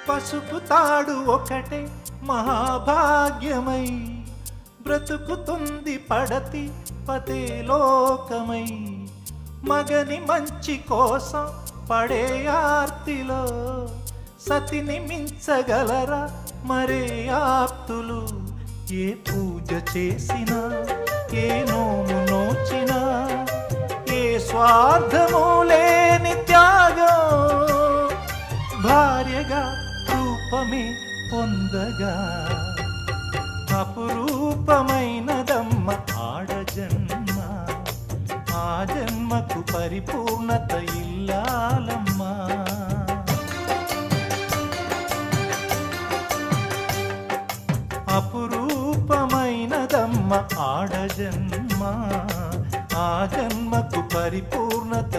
పసుపు తాడు ఒకటే మహాభాగ్యమై బ్రతుకుతుంది పడతి పతే లోకమై. మగని మంచి కోసం పడే ఆర్తిలో సతిని మించగలరా మరే ఆప్తులు. ఏ పూజ చేసినా ఏ నోము నోచినా ఏ స్వార్థము లేని త్యాగం భార్యగా రూపమే పొందగా. అపురూపమైనదమ్మ ఆడజన్మ, ఆ జన్మకు పరిపూర్ణత ఇల్లాలమ్మా. అపురూపమైనదమ్మ ఆడజన్మ, ఆ జన్మకు పరిపూర్ణత